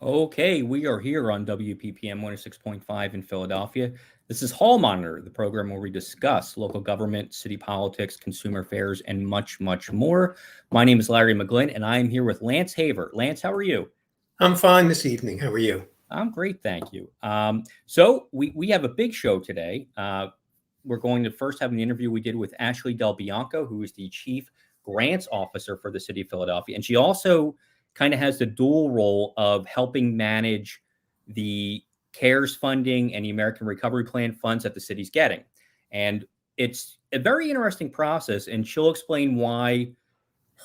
Okay, we are here on WPPM 106.5 in Philadelphia. This is Hall Monitor, the program where we discuss local government, city politics, consumer affairs, and much, much more. My name is Larry McGlynn, and I am here with Lance Haver. Lance, how are you? I'm fine this evening. How are you? I'm great, thank you. So we have a big show today. We're going to first have an interview we did with Ashley Del Bianco, who is the Chief Grants Officer for the City of Philadelphia. And she also kind of has the dual role of helping manage the CARES funding and the American Recovery Plan funds that the city's getting. And it's a very interesting process, and she'll explain why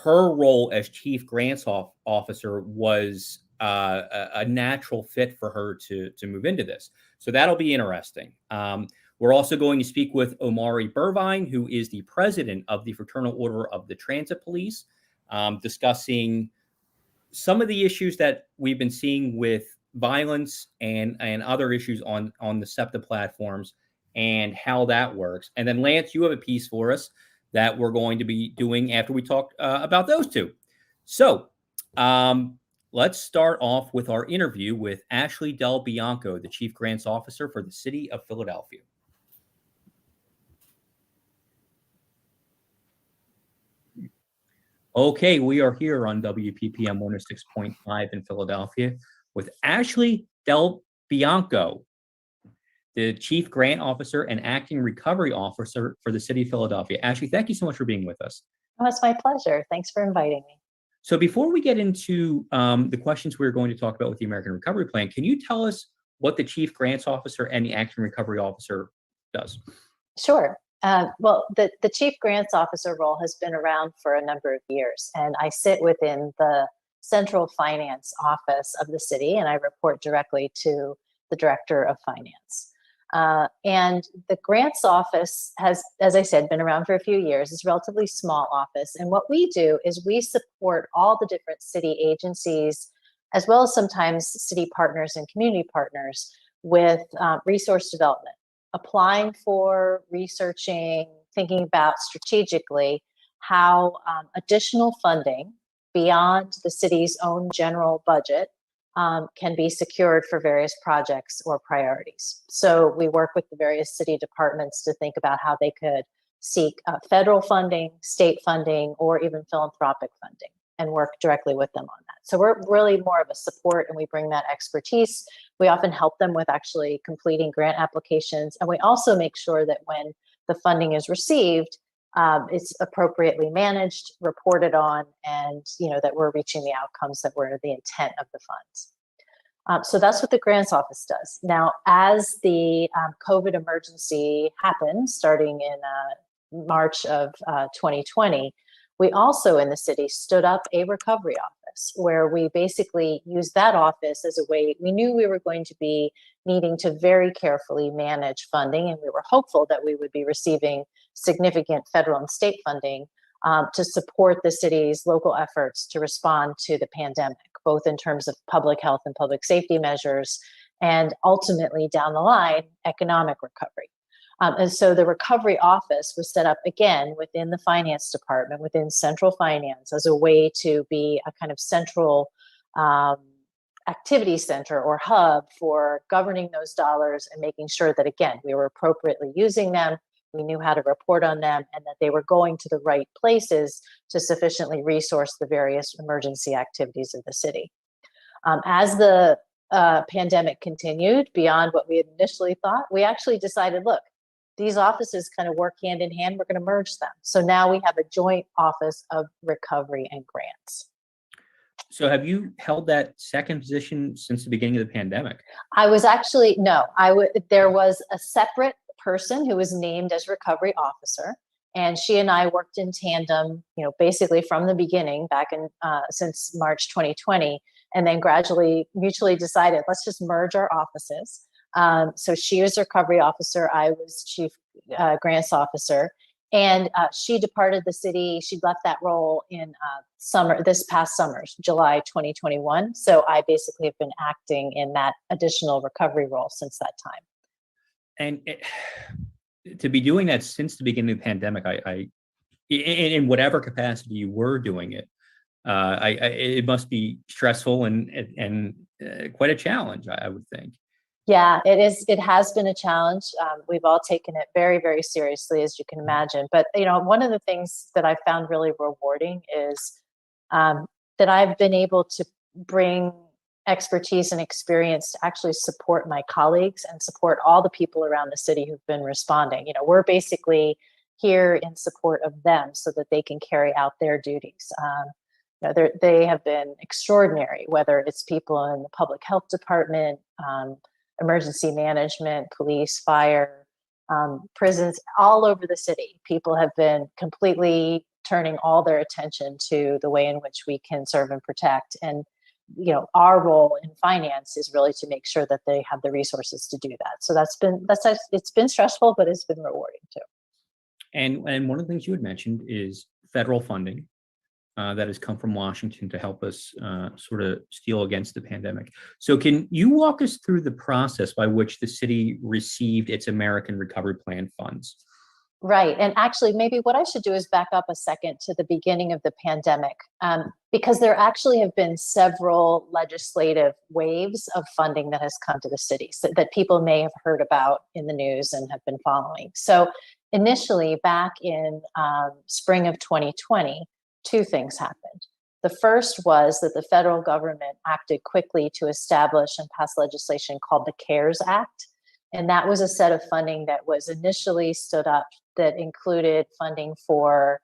her role as Chief Grants Officer was a natural fit for her to move into this. So that'll be interesting. We're also going to speak with Omari Burbine, who is the president of the Fraternal Order of the Transit Police, discussing some of the issues that we've been seeing with violence and other issues on the Septa platforms and how that works. And then Lance, you have a piece for us that we're going to be doing after we talk about those two. So let's start off with our interview with Ashley Del Bianco, the Chief Grants Officer for the City of Philadelphia. Okay, we are here on WPPM 106.5 in Philadelphia with Ashley Del Bianco, the Chief Grant Officer and Acting Recovery Officer for the City of Philadelphia. Ashley, thank you so much for being with us. Oh, it's my pleasure. Thanks for inviting me. So before we get into the questions we're going to talk about with the American Recovery Plan, can you tell us what the Chief Grants Officer and the Acting Recovery Officer does? Sure. Well, the Chief Grants Officer role has been around for a number of years, and I sit within the Central Finance Office of the city, and I report directly to the Director of Finance. And the Grants Office has, as I said, been around for a few years. It's a relatively small office, and what we do is we support all the different city agencies, as well as sometimes city partners and community partners with resource development. Applying for, researching, thinking about strategically how additional funding beyond the city's own general budget can be secured for various projects or priorities. So we work with the various city departments to think about how they could seek federal funding, state funding, or even philanthropic funding, and work directly with them on that. So we're really more of a support, and we bring that expertise. We often help them with actually completing grant applications. And we also make sure that when the funding is received, it's appropriately managed, reported on, and that we're reaching the outcomes that were the intent of the funds. So that's what the Grants Office does. Now, as the COVID emergency happened, starting in March of 2020, we also in the city stood up a recovery office where we basically used that office as a way. We knew we were going to be needing to very carefully manage funding, and we were hopeful that we would be receiving significant federal and state funding to support the city's local efforts to respond to the pandemic, both in terms of public health and public safety measures, and ultimately down the line, economic recovery. And so the recovery office was set up again within the finance department, within central finance, as a way to be a kind of central activity center or hub for governing those dollars and making sure that, again, we were appropriately using them, we knew how to report on them, and that they were going to the right places to sufficiently resource the various emergency activities of the city. As the pandemic continued beyond what we had initially thought, we actually decided, look, these offices kind of work hand in hand. We're going to merge them. So now we have a joint office of recovery and grants. So have you held that second position since the beginning of the pandemic? I was actually, no, there was a separate person who was named as recovery officer. And she and I worked in tandem, basically from the beginning back in since March 2020, and then gradually mutually decided, let's just merge our offices. So she was recovery officer. I was chief grants officer, and she departed the city. She left that role in this past summer, July 2021. So I basically have been acting in that additional recovery role since that time. And to be doing that since the beginning of the pandemic, I in whatever capacity you were doing it, It must be stressful and quite a challenge, I would think. Yeah, it is. It has been a challenge. We've all taken it very, very seriously, as you can imagine. But one of the things that I found really rewarding is that I've been able to bring expertise and experience to actually support my colleagues and support all the people around the city who've been responding. We're basically here in support of them so that they can carry out their duties. They have been extraordinary, whether it's people in the public health department, emergency management, police, fire, prisons, all over the city. People have been completely turning all their attention to the way in which we can serve and protect. And our role in finance is really to make sure that they have the resources to do that. So it's been stressful, but it's been rewarding too. And one of the things you had mentioned is federal funding that has come from Washington to help us sort of steel against the pandemic. So can you walk us through the process by which the city received its American Recovery Plan funds? Right. And actually, maybe what I should do is back up a second to the beginning of the pandemic, because there actually have been several legislative waves of funding that has come to the city that people may have heard about in the news and have been following. So initially, back in spring of 2020, two things happened. The first was that the federal government acted quickly to establish and pass legislation called the CARES Act. And that was a set of funding that was initially stood up that included funding for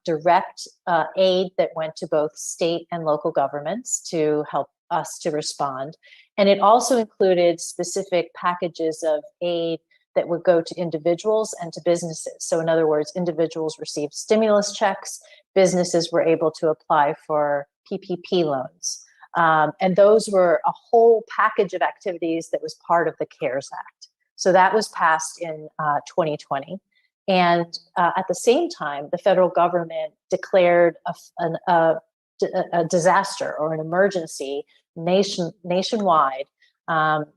direct aid that went to both state and local governments to help us to respond. And it also included specific packages of aid that would go to individuals and to businesses. So in other words, individuals received stimulus checks, businesses were able to apply for PPP loans. And those were a whole package of activities that was part of the CARES Act. So that was passed in 2020. And at the same time, the federal government declared a disaster or an emergency nationwide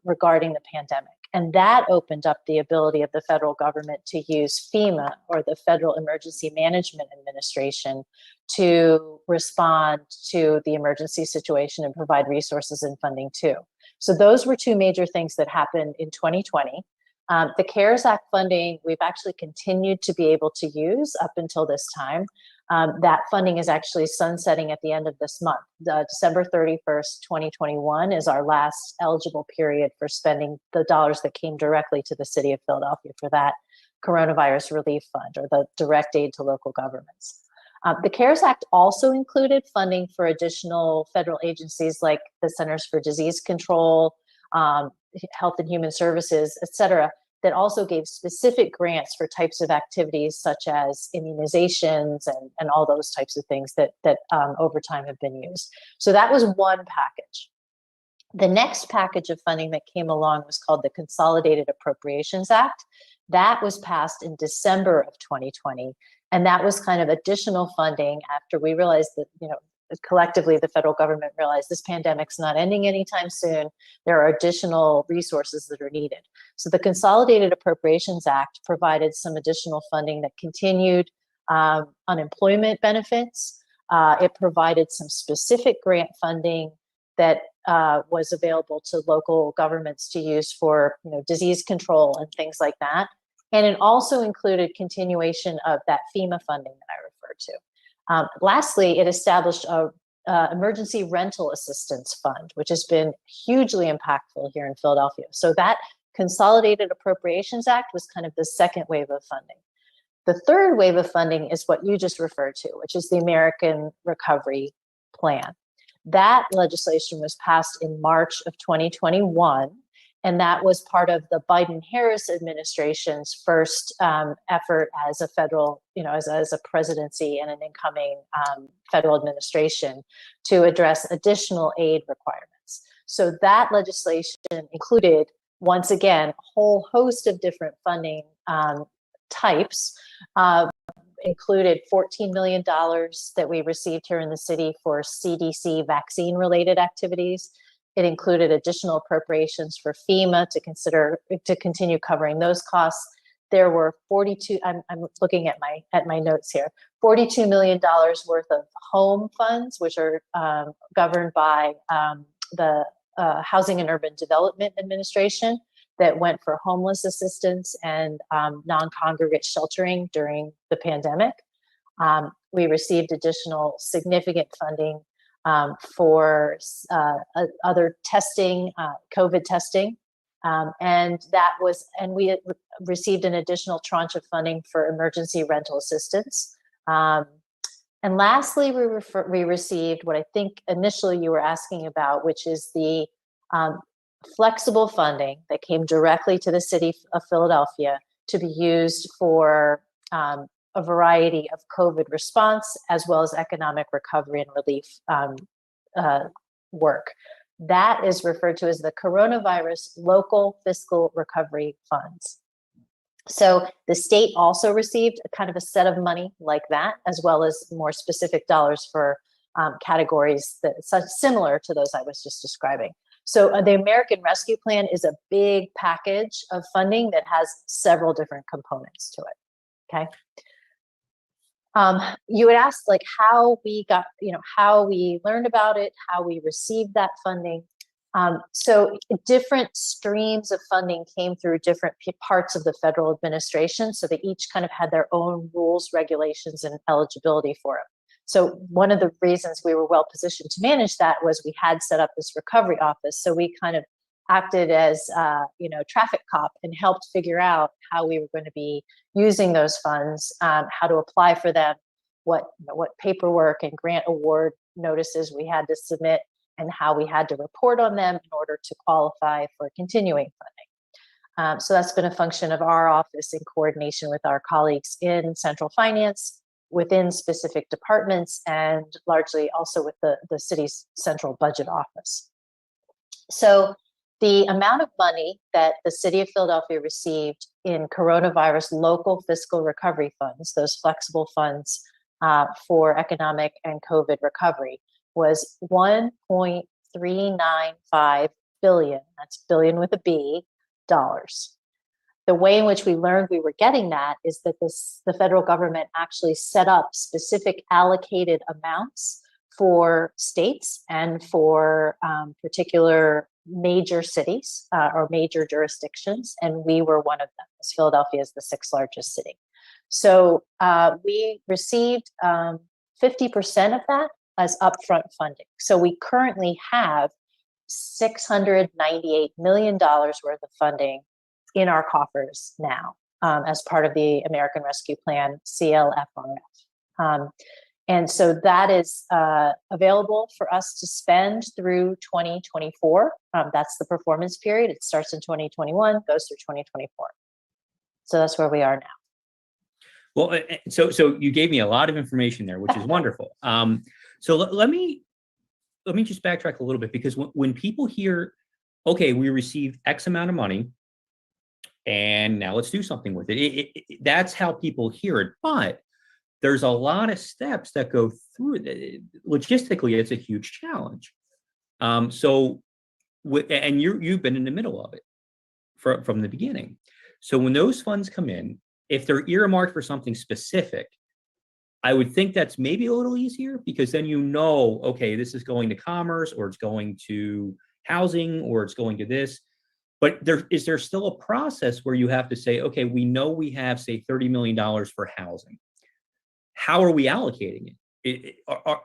regarding the pandemic. And that opened up the ability of the federal government to use FEMA, or the Federal Emergency Management Administration, to respond to the emergency situation and provide resources and funding too. So those were two major things that happened in 2020. The CARES Act funding, we've actually continued to be able to use up until this time. That funding is actually sunsetting at the end of this month. December 31st, 2021 is our last eligible period for spending the dollars that came directly to the city of Philadelphia for that coronavirus relief fund, or the direct aid to local governments. The CARES Act also included funding for additional federal agencies like the Centers for Disease Control, Health and Human Services, et cetera, that also gave specific grants for types of activities such as immunizations and all those types of things that over time have been used. So that was one package. The next package of funding that came along was called the Consolidated Appropriations Act. That was passed in December of 2020. And that was kind of additional funding after we realized that, collectively, the federal government realized this pandemic's not ending anytime soon. There are additional resources that are needed. So the Consolidated Appropriations Act provided some additional funding that continued unemployment benefits. It provided some specific grant funding that was available to local governments to use for disease control and things like that. And it also included continuation of that FEMA funding that I referred to. Lastly, it established a emergency rental assistance fund, which has been hugely impactful here in Philadelphia. So that Consolidated Appropriations Act was kind of the second wave of funding. The third wave of funding is what you just referred to, which is the American Recovery Plan. That legislation was passed in March of 2021. And that was part of the Biden-Harris administration's first effort as a federal, as a presidency and an incoming federal administration to address additional aid requirements. So that legislation included, once again, a whole host of different funding types. Included $14 million that we received here in the city for CDC vaccine-related activities. It included additional appropriations for FEMA to continue covering those costs. there were 42, I'm looking at my notes here, $42 million worth of home funds, which are governed by the Housing and Urban Development Administration, that went for homeless assistance and non-congregate sheltering during the pandemic. We received additional significant funding for other testing, COVID testing. And we received an additional tranche of funding for emergency rental assistance. And lastly, we received what I think initially you were asking about, which is the flexible funding that came directly to the city of Philadelphia to be used for a variety of COVID response, as well as economic recovery and relief work. That is referred to as the Coronavirus Local Fiscal Recovery Funds. So the state also received a kind of a set of money like that, as well as more specific dollars for categories that similar to those I was just describing. So the American Rescue Plan is a big package of funding that has several different components to it. Okay. You had asked like how we got, how we learned about it, how we received that funding. So different streams of funding came through different parts of the federal administration. So they each kind of had their own rules, regulations, and eligibility for it. So one of the reasons we were well positioned to manage that was we had set up this recovery office. So we kind of acted as, traffic cop and helped figure out how we were going to be using those funds, how to apply for them, what paperwork and grant award notices we had to submit, and how we had to report on them in order to qualify for continuing funding. So that's been a function of our office in coordination with our colleagues in central finance, within specific departments, and largely also with the city's central budget office. So the amount of money that the city of Philadelphia received in coronavirus local fiscal recovery funds, those flexible funds for economic and COVID recovery, was $1.395 billion, that's billion with a B, dollars. The way in which we learned we were getting that is that the federal government actually set up specific allocated amounts for states and for particular major cities or major jurisdictions, and we were one of them, as Philadelphia is the 6th largest city. So we received 50% of that as upfront funding. So we currently have $698 million worth of funding in our coffers now as part of the American Rescue Plan, CLFRF. And so that is available for us to spend through 2024. That's the performance period. It starts in 2021, goes through 2024. So that's where we are now. Well, so you gave me a lot of information there, which is wonderful. So let me just backtrack a little bit, because when people hear, okay, we received X amount of money, and now let's do something with it. That's how people hear it. But there's a lot of steps that go through it. Logistically, it's a huge challenge. And you've been in the middle of it from the beginning. So when those funds come in, if they're earmarked for something specific, I would think that's maybe a little easier, because then okay, this is going to commerce, or it's going to housing, or it's going to this. But is there still a process where you have to say, okay, we know we have, say, $30 million for housing. How are we allocating it?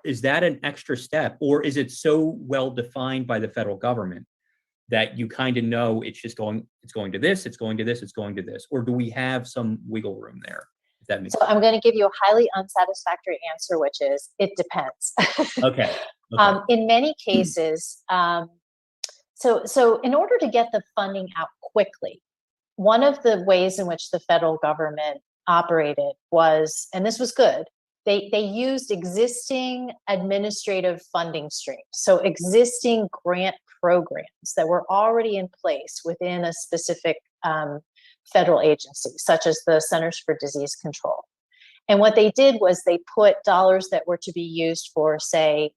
Is that an extra step, or is it so well defined by the federal government that you kind of know it's going to this, it's going to this, it's going to this? Or do we have some wiggle room there? If that makes sense. I'm going to give you a highly unsatisfactory answer, which is it depends. Okay. In many cases, so in order to get the funding out quickly, one of the ways in which the federal government operated was, and this was good, they used existing administrative funding streams. So existing grant programs that were already in place within a specific federal agency, such as the Centers for Disease Control. And what they did was they put dollars that were to be used for, say,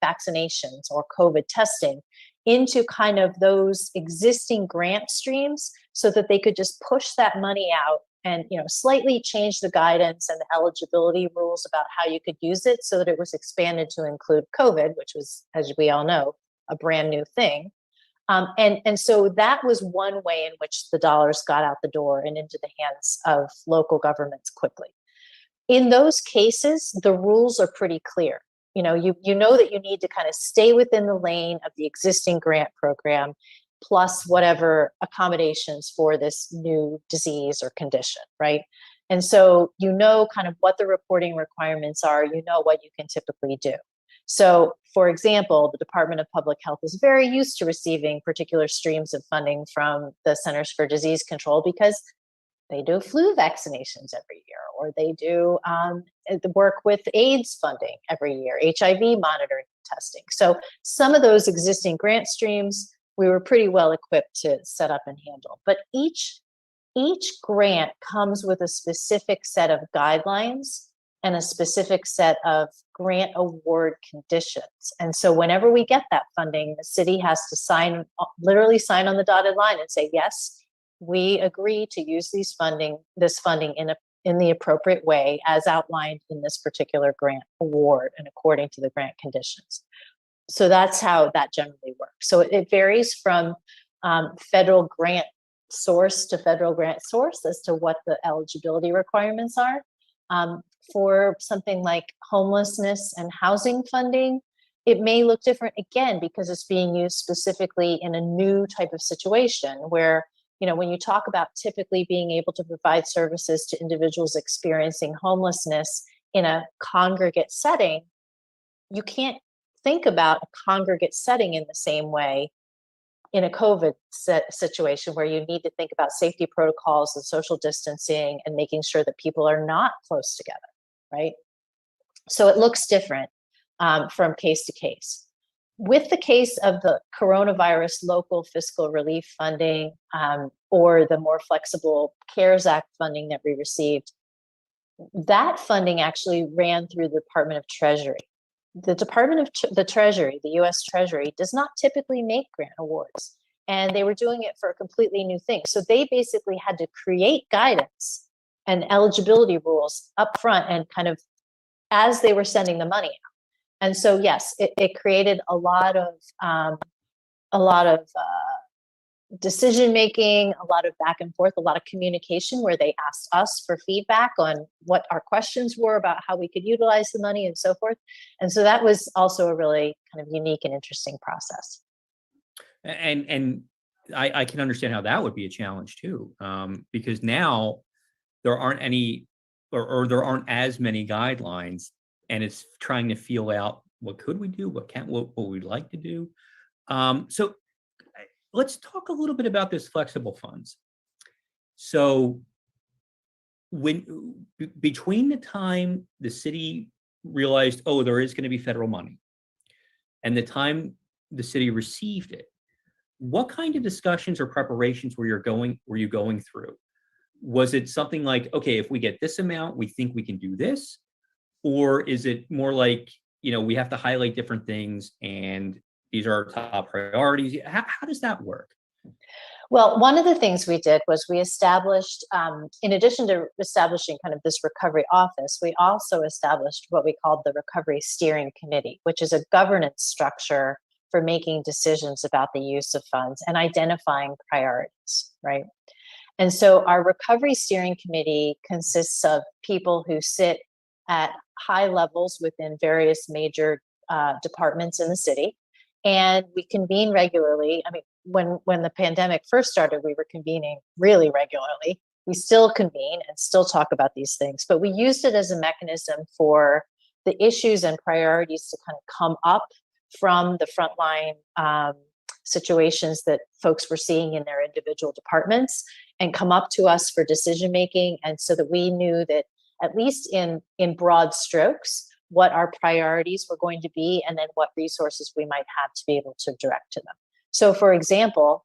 vaccinations or COVID testing into kind of those existing grant streams, so that they could just push that money out and slightly changed the guidance and the eligibility rules about how you could use it so that it was expanded to include COVID, which was, as we all know, a brand new thing. And so that was one way in which the dollars got out the door and into the hands of local governments quickly. In those cases, the rules are pretty clear. You know that you need to kind of stay within the lane of the existing grant program, plus whatever accommodations for this new disease or condition, right? And so kind of what the reporting requirements are, what you can typically do. So, for example, the Department of Public Health is very used to receiving particular streams of funding from the Centers for Disease Control because they do flu vaccinations every year, or they do the work with AIDS funding every year, HIV monitoring and testing. So some of those existing grant streams, we were pretty well equipped to set up and handle. But each grant comes with a specific set of guidelines and a specific set of grant award conditions. And so whenever we get that funding, the city has to literally sign on the dotted line and say, yes, we agree to use this funding in the appropriate way as outlined in this particular grant award and according to the grant conditions. So that's how that generally works. So it varies from federal grant source to federal grant source as to what the eligibility requirements are. For something like homelessness and housing funding, it may look different again because it's being used specifically in a new type of situation where, when you talk about typically being able to provide services to individuals experiencing homelessness in a congregate setting, you can't think about a congregate setting in the same way in a COVID situation where you need to think about safety protocols and social distancing and making sure that people are not close together, right? So it looks different from case to case. With the case of the coronavirus local fiscal relief funding or the more flexible CARES Act funding that we received, that funding actually ran through the Department of Treasury. The Department of the Treasury, the U.S. Treasury, does not typically make grant awards, and they were doing it for a completely new thing. So they basically had to create guidance and eligibility rules up front and kind of as they were sending the money out. And so, yes, it created a lot of decision making, a lot of back and forth, a lot of communication where they asked us for feedback on what our questions were about how we could utilize the money and so forth. And so that was also a really kind of unique and interesting process. And I can understand how that would be a challenge too, because now there aren't any or there aren't as many guidelines, and it's trying to feel out what could we do, what we'd like to do. So let's talk a little bit about this flexible funds. So between the time the city realized, oh, there is going to be federal money, and the time the city received it, what kind of discussions or preparations were you going through? Was it something like, okay, if we get this amount, we think we can do this? Or is it more like, we have to highlight different things and these are our top priorities? How does that work? Well, one of the things we did was we established, in addition to establishing kind of this recovery office, we also established what we called the Recovery Steering Committee, which is a governance structure for making decisions about the use of funds and identifying priorities, right? And so our Recovery Steering Committee consists of people who sit at high levels within various major departments in the city. And we convene regularly. I mean, when the pandemic first started, we were convening really regularly. We still convene and still talk about these things, but we used it as a mechanism for the issues and priorities to kind of come up from the frontline situations that folks were seeing in their individual departments and come up to us for decision making. And so that we knew that at least in broad strokes, what our priorities were going to be, and then what resources we might have to be able to direct to them. So for example,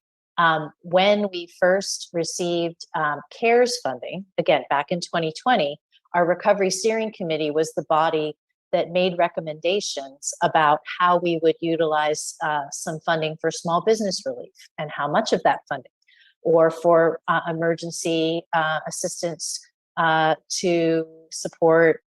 when we first received CARES funding, again, back in 2020, our Recovery Steering Committee was the body that made recommendations about how we would utilize some funding for small business relief and how much of that funding. or for emergency assistance to support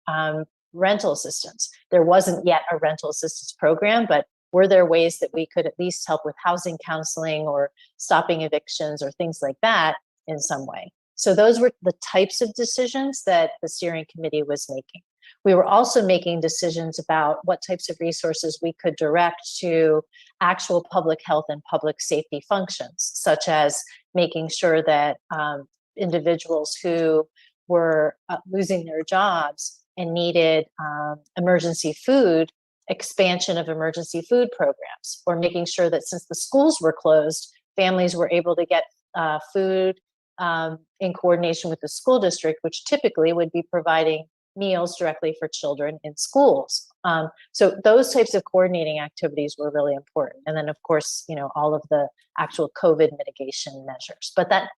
rental assistance. There wasn't yet a rental assistance program, but were there ways that we could at least help with housing counseling or stopping evictions or things like that in some way? So those were the types of decisions that the steering committee was making. We were also making decisions about what types of resources we could direct to actual public health and public safety functions, such as making sure that individuals who were losing their jobs and needed emergency food, expansion of emergency food programs, or making sure that since the schools were closed, families were able to get food in coordination with the school district, which typically would be providing meals directly for children in schools. So those types of coordinating activities were really important. And then, of course, all of the actual COVID mitigation measures. But that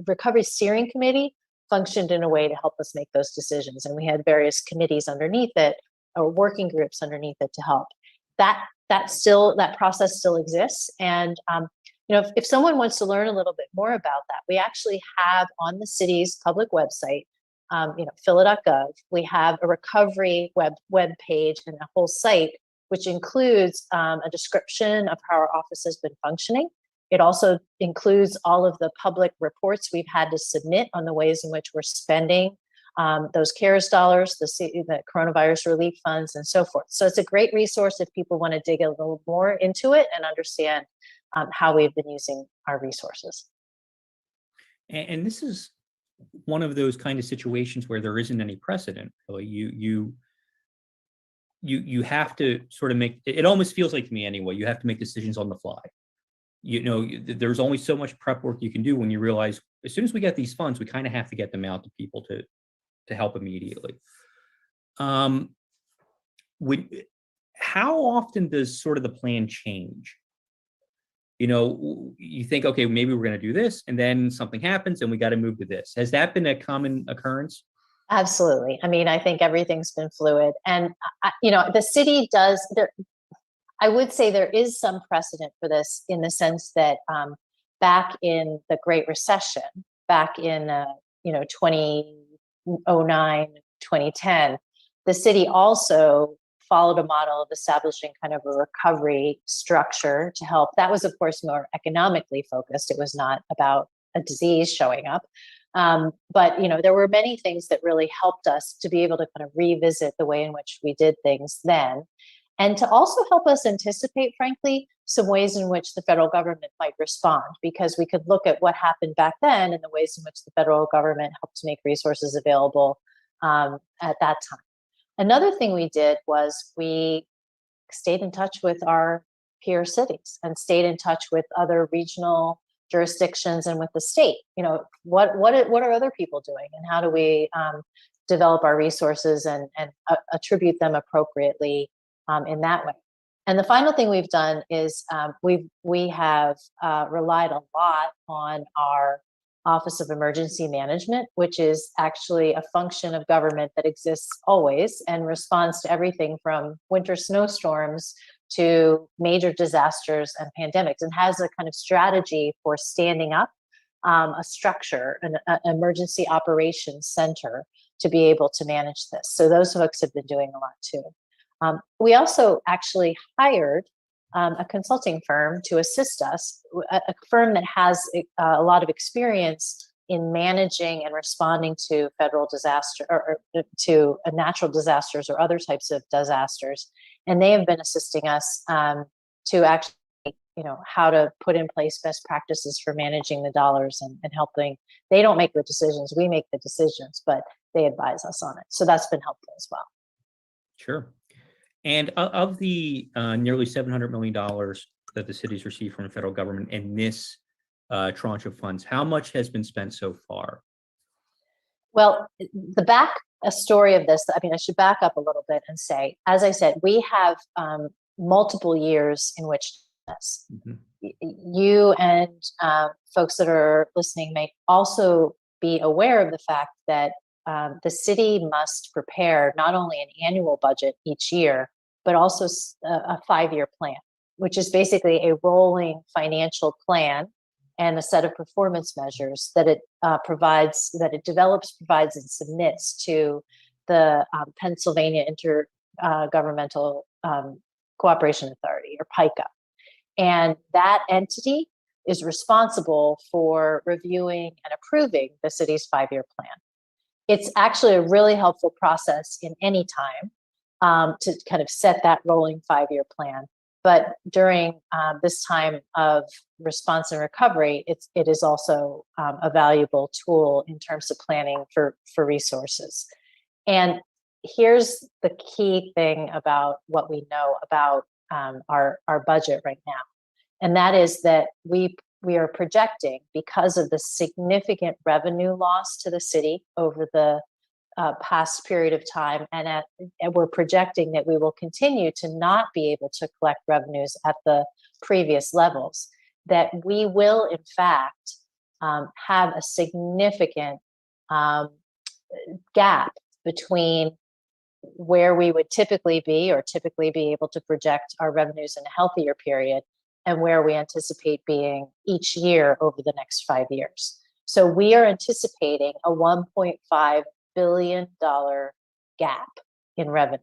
recovery steering committee functioned in a way to help us make those decisions. And we had various committees underneath it, or working groups underneath it to help. That process still exists. And if someone wants to learn a little bit more about that, we actually have on the city's public website, phila.gov, we have a recovery web page and a whole site, which includes a description of how our office has been functioning. It also includes all of the public reports we've had to submit on the ways in which we're spending those CARES dollars, the coronavirus relief funds, and so forth. So it's a great resource if people want to dig a little more into it and understand how we've been using our resources. And this is one of those kind of situations where there isn't any precedent. Really, you have to sort of make. It almost feels like to me anyway. You have to make decisions on the fly. There's only so much prep work you can do when you realize as soon as we get these funds, we kind of have to get them out to people to help immediately. How often does sort of the plan change? You think, okay, maybe we're going to do this, and then something happens and we got to move to this. Has that been a common occurrence? Absolutely. I mean, I think everything's been fluid. And, the city does, I would say there is some precedent for this in the sense that back in the Great Recession, back in 2009, 2010, the city also followed a model of establishing kind of a recovery structure to help. That was, of course, more economically focused. It was not about a disease showing up. But there were many things that really helped us to be able to kind of revisit the way in which we did things then, and to also help us anticipate, frankly, some ways in which the federal government might respond, because we could look at what happened back then and the ways in which the federal government helped to make resources available at that time. Another thing we did was we stayed in touch with our peer cities and stayed in touch with other regional jurisdictions and with the state. What are other people doing, and how do we develop our resources and attribute them appropriately in that way? And the final thing we've done is we have relied a lot on our Office of Emergency Management, which is actually a function of government that exists always and responds to everything from winter snowstorms to major disasters and pandemics, and has a kind of strategy for standing up a structure, an emergency operations center, to be able to manage this. So those folks have been doing a lot too. We also actually hired a consulting firm to assist us, a firm that has a lot of experience in managing and responding to federal disaster or to natural disasters or other types of disasters. And they have been assisting us to actually, how to put in place best practices for managing the dollars and helping. They don't make the decisions, we make the decisions, but they advise us on it. So that's been helpful as well. Sure. And of the nearly $700 million that the city's received from the federal government in this tranche of funds, how much has been spent so far? Well, a story of this, I should back up a little bit and say, as I said, we have multiple years in which this. Mm-hmm. You and folks that are listening may also be aware of the fact that the city must prepare not only an annual budget each year, but also a 5-year plan, which is basically a rolling financial plan and a set of performance measures that it develops, provides, and submits to the Pennsylvania Intergovernmental Cooperation Authority, or PICA. And that entity is responsible for reviewing and approving the city's 5-year plan. It's actually a really helpful process in any time to kind of set that rolling 5-year plan. But during this time of response and recovery, it is also a valuable tool in terms of planning for resources. And here's the key thing about what we know about our budget right now. And that is that we are projecting, because of the significant revenue loss to the city over the past period of time, and we're projecting that we will continue to not be able to collect revenues at the previous levels, that we will in fact have a significant gap between where we would typically be able to project our revenues in a healthier period and where we anticipate being each year over the next 5 years. So we are anticipating a $1.5 billion gap in revenues.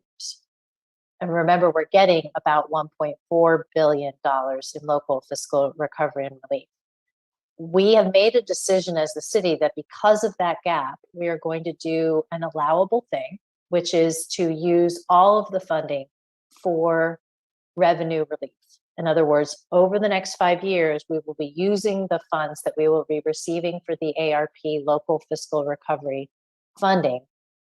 And remember, we're getting about $1.4 billion in local fiscal recovery and relief. We have made a decision as the city that because of that gap, we are going to do an allowable thing, which is to use all of the funding for revenue relief. In other words, over the next 5 years, we will be using the funds that we will be receiving for the ARP local fiscal recovery funding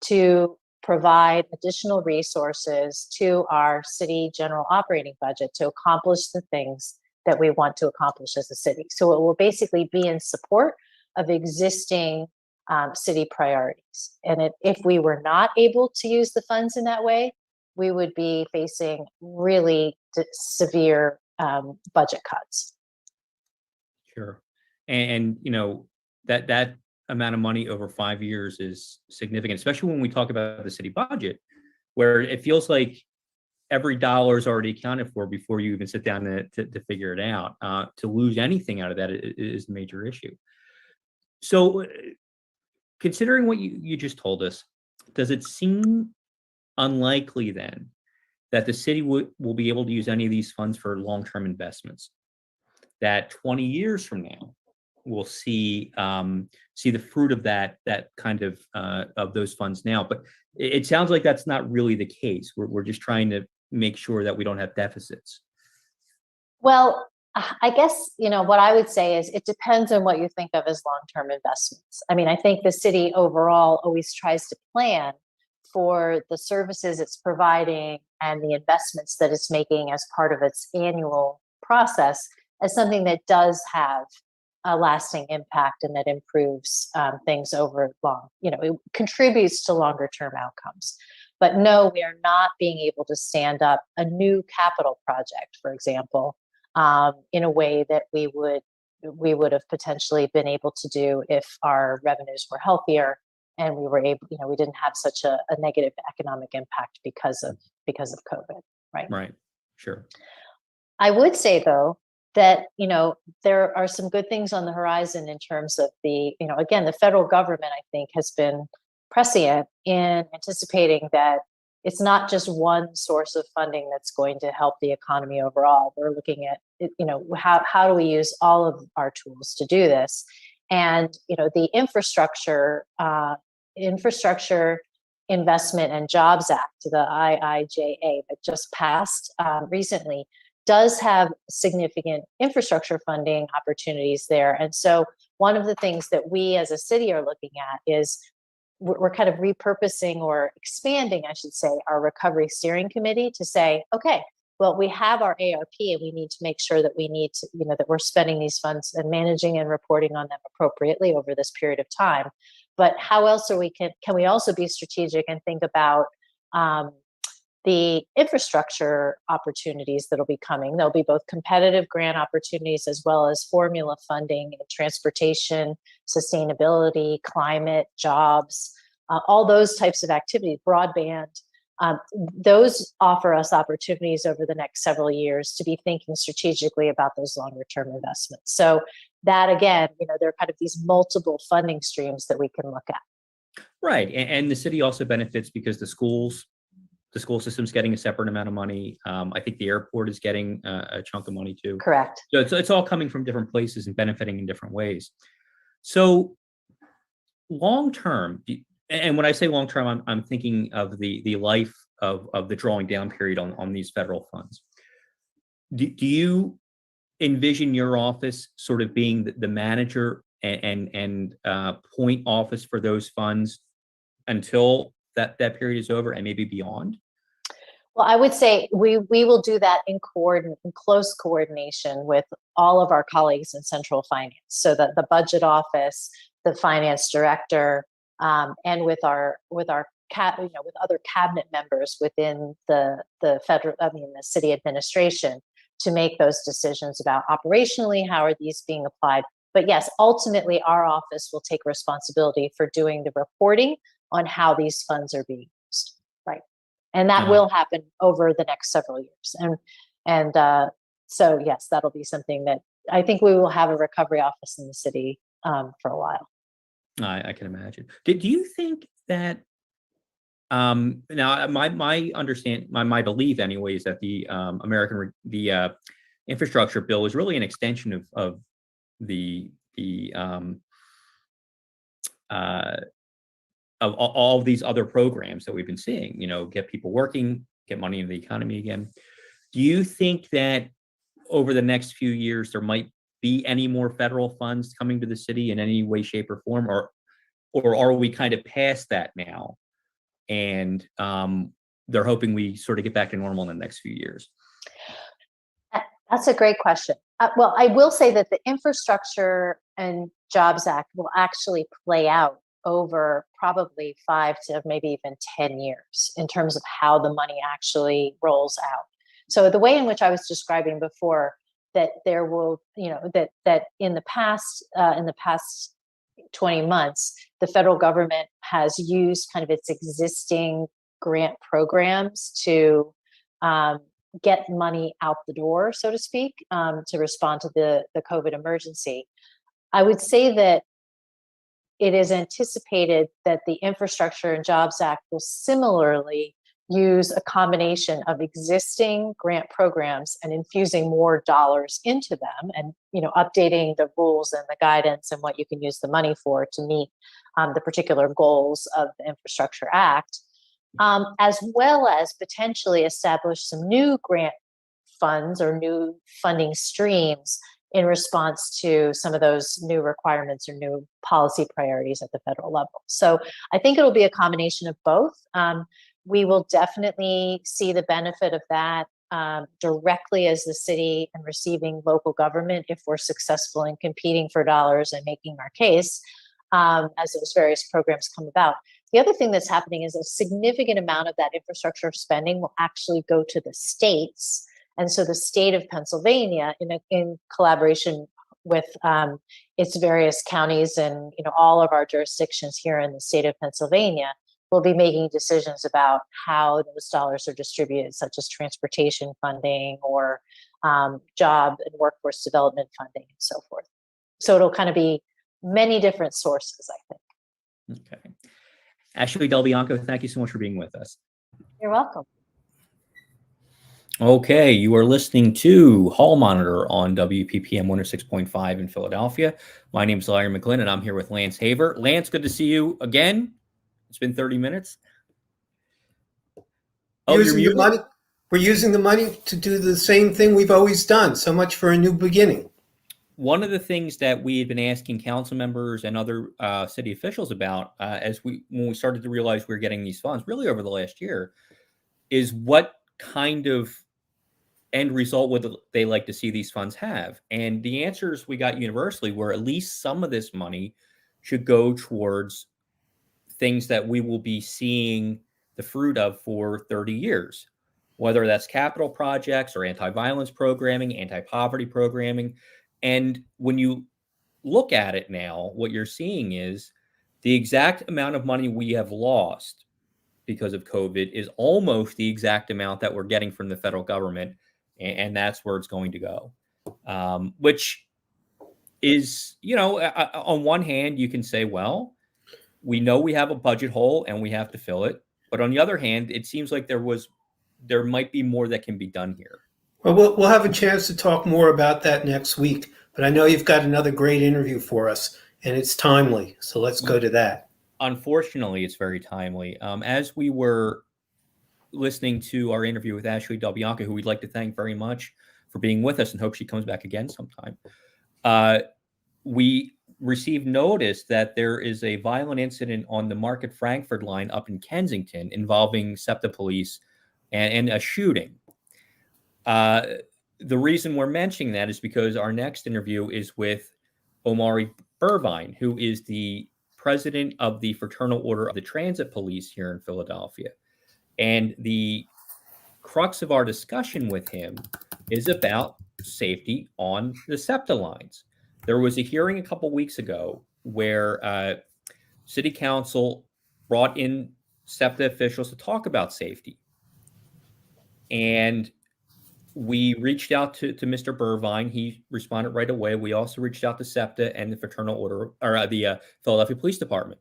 to provide additional resources to our city general operating budget to accomplish the things that we want to accomplish as a city. So it will basically be in support of existing city priorities. And if we were not able to use the funds in that way, we would be facing really severe budget cuts. Sure. And you know, that amount of money over 5 years is significant, especially when we talk about the city budget, where it feels like every dollar is already accounted for before you even sit down to figure it out. To lose anything out of that is a major issue. So considering what you just told us, does it seem unlikely then that the city will be able to use any of these funds for long-term investments? That 20 years from now, we'll see the fruit of that kind of those funds now. But it sounds like that's not really the case. We're just trying to make sure that we don't have deficits. Well, I guess, what I would say is it depends on what you think of as long-term investments. I mean, I think the city overall always tries to plan for the services it's providing and the investments that it's making as part of its annual process as something that does have a lasting impact and that improves things over it contributes to longer term outcomes. But no, we are not being able to stand up a new capital project, for example, in a way that we would have potentially been able to do if our revenues were healthier and we were able, we didn't have such a negative economic impact because of COVID, right? Right. Sure. I would say though that there are some good things on the horizon in terms of again, the federal government, I think, has been prescient in anticipating that it's not just one source of funding that's going to help the economy overall. We're looking at how do we use all of our tools to do this, and the Infrastructure Investment and Jobs Act, the IIJA, that just passed recently, does have significant infrastructure funding opportunities there. And so one of the things that we as a city are looking at is we're kind of repurposing or expanding, I should say, our recovery steering committee to say, okay, well, we have our ARP and we need to make sure that that we're spending these funds and managing and reporting on them appropriately over this period of time. But how else can we also be strategic and think about the infrastructure opportunities that'll be coming? There'll be both competitive grant opportunities as well as formula funding in transportation, sustainability, climate, jobs, all those types of activities, broadband. Those offer us opportunities over the next several years to be thinking strategically about those longer term investments. So that again, there are kind of these multiple funding streams that we can look at. Right. And the city also benefits because the school system's getting a separate amount of money. I think the airport is getting a chunk of money too. Correct. So it's all coming from different places and benefiting in different ways. So long term, and when I say long term, I'm thinking of the life of the drawing down period on these federal funds. Do you envision your office sort of being the manager and point office for those funds until that period is over and maybe beyond? Well, I would say we will do that in close coordination with all of our colleagues in central finance. So that the budget office, the finance director, and with other cabinet members within the city administration to make those decisions about operationally how are these being applied. But yes, ultimately our office will take responsibility for doing the reporting on how these funds are being used, right? And that will happen over the next several years. So yes, that'll be something that I think we will have a recovery office in the city for a while. I can imagine. Do you think that now my understand my belief anyway is that the infrastructure bill is really an extension of all of these other programs that we've been seeing, get people working, get money into the economy again. Do you think that over the next few years, there might be any more federal funds coming to the city in any way, shape, or form, or are we kind of past that now? And they're hoping we sort of get back to normal in the next few years? That's a great question. Well, I will say that the Infrastructure and Jobs Act will actually play out over probably 5 to maybe even 10 years in terms of how the money actually rolls out. So the way in which I was describing before, that there will, that in the past 20 months, the federal government has used kind of its existing grant programs to get money out the door, so to speak, to respond to the COVID emergency. I would say that it is anticipated that the Infrastructure and Jobs Act will similarly use a combination of existing grant programs and infusing more dollars into them, and updating the rules and the guidance and what you can use the money for to meet the particular goals of the Infrastructure Act, as well as potentially establish some new grant funds or new funding streams in response to some of those new requirements or new policy priorities at the federal level. So I think it'll be a combination of both. We will definitely see the benefit of that directly as the city and receiving local government if we're successful in competing for dollars and making our case as those various programs come about. The other thing that's happening is a significant amount of that infrastructure spending will actually go to the states. And so the state of Pennsylvania, in collaboration with its various counties and all of our jurisdictions here in the state of Pennsylvania, will be making decisions about how those dollars are distributed, such as transportation funding or job and workforce development funding and so forth. So it'll kind of be many different sources, I think. Okay. Ashley Del Bianco, thank you so much for being with us. You're welcome. Okay, you are listening to Hall Monitor on WPPM 106.5 in Philadelphia. My name is Larry McGlynn, and I'm here with Lance Haver. Lance, good to see you again. It's been 30 minutes. Oh, we're using the money to do the same thing we've always done. So much for a new beginning. One of the things that we had been asking council members and other city officials about when we started to realize we were getting these funds really over the last year is what kind of end result would they like to see these funds have? And the answers we got universally were at least some of this money should go towards things that we will be seeing the fruit of for 30 years, whether that's capital projects or anti-violence programming, anti-poverty programming. And when you look at it now, what you're seeing is the exact amount of money we have lost because of COVID is almost the exact amount that we're getting from the federal government. And that's where it's going to go, which is, on one hand, you can say, well, we know we have a budget hole and we have to fill it. But on the other hand, it seems like there might be more that can be done here. Well, we'll have a chance to talk more about that next week. But I know you've got another great interview for us, and it's timely. So let's go to that. Unfortunately, it's very timely. As we were listening to our interview with Ashley Del Bianco, who we'd like to thank very much for being with us and hope she comes back again sometime, we received notice that there is a violent incident on the Market Frankfurt line up in Kensington involving Septa police and a shooting. The reason we're mentioning that is because our next interview is with Omari Burbine, who is the president of the Fraternal Order of the Transit Police here in Philadelphia. And the crux of our discussion with him is about safety on the Septa lines. There was a hearing a couple weeks ago where City Council brought in Septa officials to talk about safety. And we reached out to Mr. Burbine. He responded right away. We also reached out to Septa and the Fraternal Order, or the Philadelphia Police Department.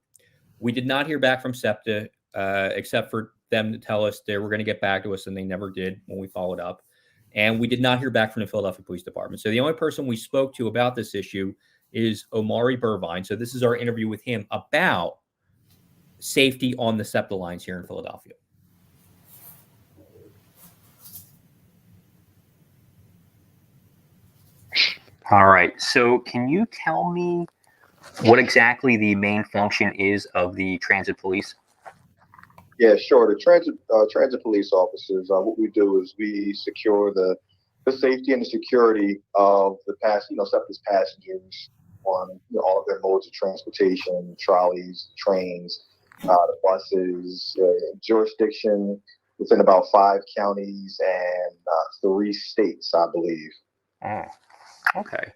We did not hear back from Septa, except for them to tell us they were going to get back to us, and they never did when we followed up. And we did not hear back from the Philadelphia Police Department. So the only person we spoke to about this issue is Omari Burbine. So this is our interview with him about safety on the Septa lines here in Philadelphia. All right. So can you tell me what exactly the main function is of the transit police? Yeah, sure. The transit police officers, what we do is we secure the safety and the security of the Septa's passengers on all of their modes of transportation, trolleys, trains, the buses, jurisdiction within about 5 counties and 3 states, I believe. Oh, okay.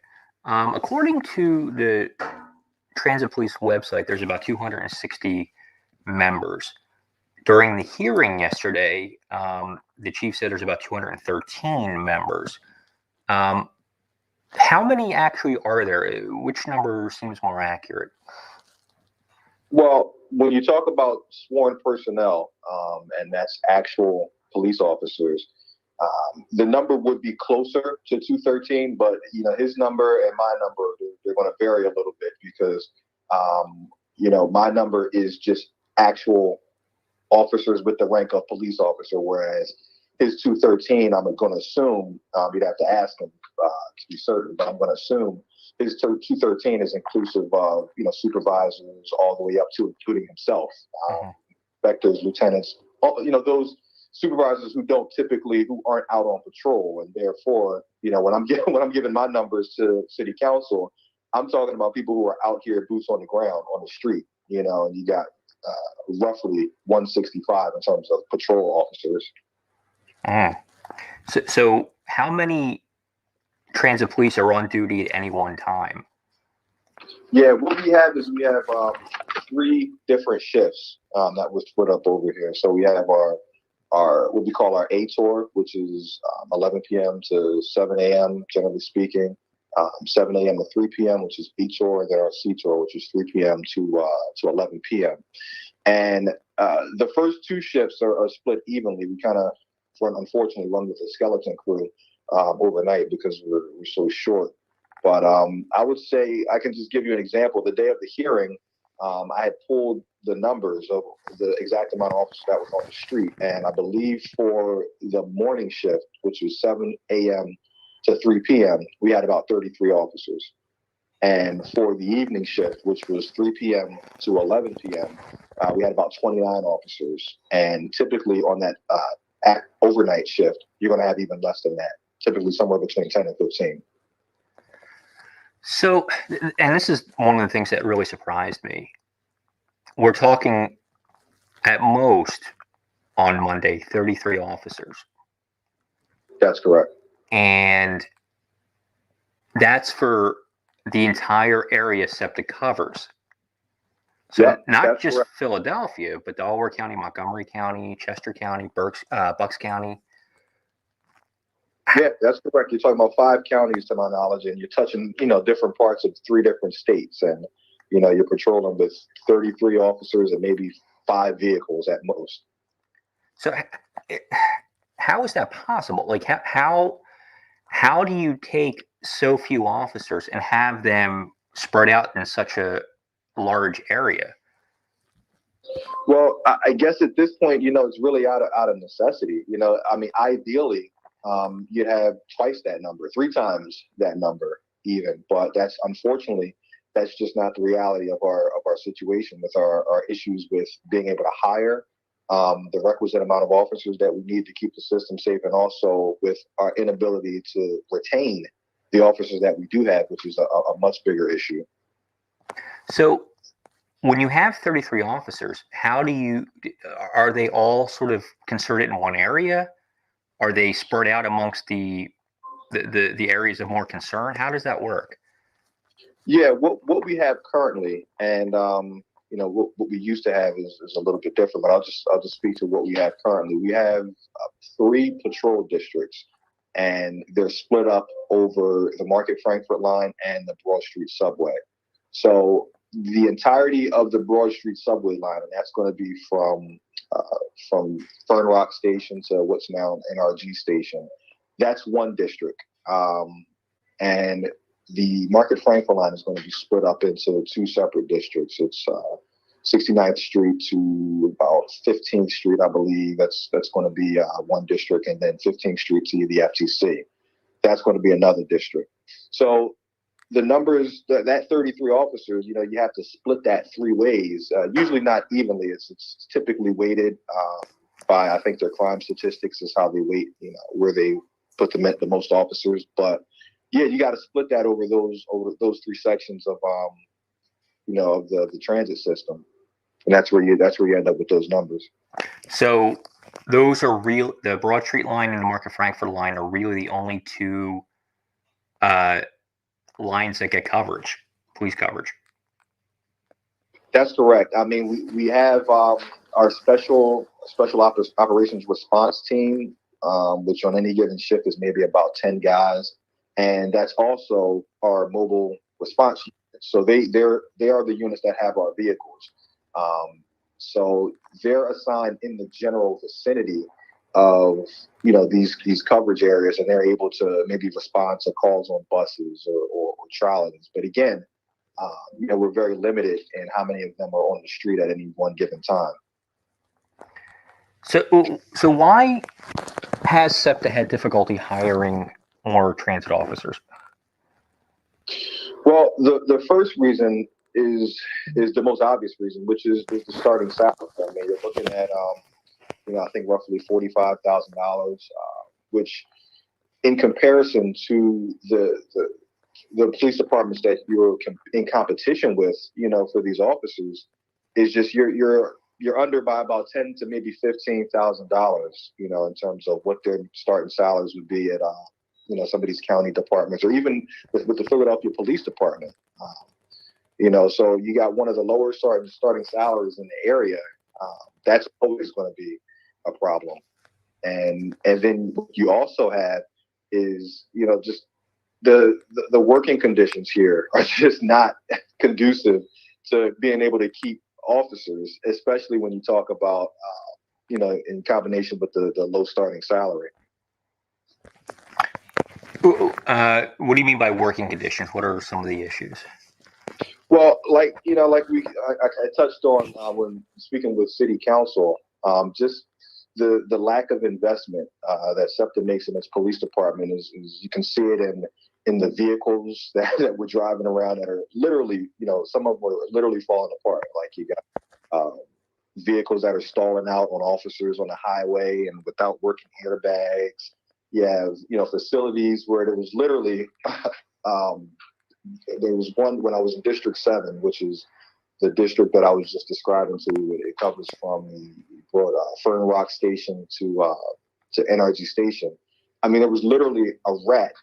According to the Transit Police website, there's about 260 members. During the hearing yesterday, the chief said there's about 213 members. How many actually are there? Which number seems more accurate? Well, when you talk about sworn personnel, and that's actual police officers, the number would be closer to 213, but his number and my number, they're going to vary a little bit because my number is just actual officers with the rank of police officer, whereas his 213, I'm going to assume, you'd have to ask him to be certain, but I'm going to assume his 213 is inclusive of supervisors all the way up to including himself, inspectors, lieutenants, those supervisors who aren't out on patrol, and therefore, when I'm giving my numbers to City Council, I'm talking about people who are out here, boots on the ground, on the street, and you got roughly 165 in terms of patrol officers. So how many transit police are on duty at any one time? Yeah, what we have is 3 different shifts that was put up over here. So we have our what we call our A tour, which is 11 p.m. to 7 a.m. generally speaking, 7 a.m. to 3 p.m., which is B tour, and then our C tour, which is 3 p.m. to 11 p.m. And the first 2 shifts are split evenly. We kind of, unfortunately, run with a skeleton crew overnight because we're so short. But I would say, I can just give you an example. The day of the hearing, I had pulled the numbers of the exact amount of officers that was on the street. And I believe for the morning shift, which was 7 a.m. to 3 p.m., we had about 33 officers. And for the evening shift, which was 3 p.m. to 11 p.m., we had about 29 officers. And typically on that overnight shift, you're going to have even less than that, typically somewhere between 10 and 15. So, and this is one of the things that really surprised me. We're talking at most on Monday, 33 officers. That's correct. And that's for the entire area Septa covers. So not just correct. Philadelphia, but Delaware County, Montgomery County, Chester County, Bucks County. Yeah, that's correct. You're talking about 5 counties, to my knowledge, and you're touching, different parts of 3 different states, and you're patrolling with 33 officers and maybe 5 vehicles at most. So how is that possible? Like how do you take so few officers and have them spread out in such a large area? Well, I guess at this point, it's really out of necessity. I mean, ideally, you'd have twice that number, 3 times that number even, but unfortunately, that's just not the reality of our situation with our issues with being able to hire the requisite amount of officers that we need to keep the system safe, and also with our inability to retain the officers that we do have, which is a much bigger issue. So when you have 33 officers, are they all sort of concerted in one area? Are they spread out amongst the areas of more concern? How does that work? Yeah, what we have currently, and what we used to have is a little bit different. But I'll just speak to what we have currently. We have 3 patrol districts, and they're split up over the Market Frankfurt line and the Broad Street subway. So the entirety of the Broad Street subway line, and that's going to be from Fern Rock Station to what's now NRG Station. That's one district, and the Market Frankfurt line is going to be split up into 2 separate districts. It's 69th Street to about 15th Street, I believe. That's going to be one district, and then 15th Street to the FTC. That's going to be another district. So the numbers, that 33 officers, you have to split that 3 ways. Usually not evenly. It's typically weighted by, I think, their crime statistics is how they weight, where they put the most officers. But yeah, you got to split that over those 3 sections of of the transit system, and that's where you end up with those numbers. So those are real. The Broad Street line and the Market Frankfurt line are really the only 2 lines that get police coverage. That's correct. I mean, we have our special operations response team, which on any given shift is maybe about 10 guys. And that's also our mobile response unit. So they are the units that have our vehicles. So they're assigned in the general vicinity of these coverage areas, and they're able to maybe respond to calls on buses or trolleys. But again, we're very limited in how many of them are on the street at any one given time. So why has SEPTA had difficulty hiring more transit officers? Well, the first reason is the most obvious reason, which is the starting salary. I mean, you're looking at I think roughly $45,000, which in comparison to the police departments that you're in competition with, for these officers, is just you're under by about $10,000 to maybe $15,000, in terms of what their starting salaries would be at some of these county departments, or even with the Philadelphia Police Department. So you got one of the lower starting salaries in the area. That's always going to be a problem. And then what you also have is, just the working conditions here are just not conducive to being able to keep officers, especially when you talk about, in combination with the low starting salary. What do you mean by working conditions? What are some of the issues? Well, I touched on when speaking with City Council, just the lack of investment that SEPTA makes in its police department is you can see it in the vehicles that we're driving around that are literally, some of them are literally falling apart. Like you got vehicles that are stalling out on officers on the highway and without working airbags. You have, facilities where there was literally, there was one when I was in District 7, which is the district that I was just describing to you. It covers from Fern Rock Station to NRG Station. I mean, there was literally a rat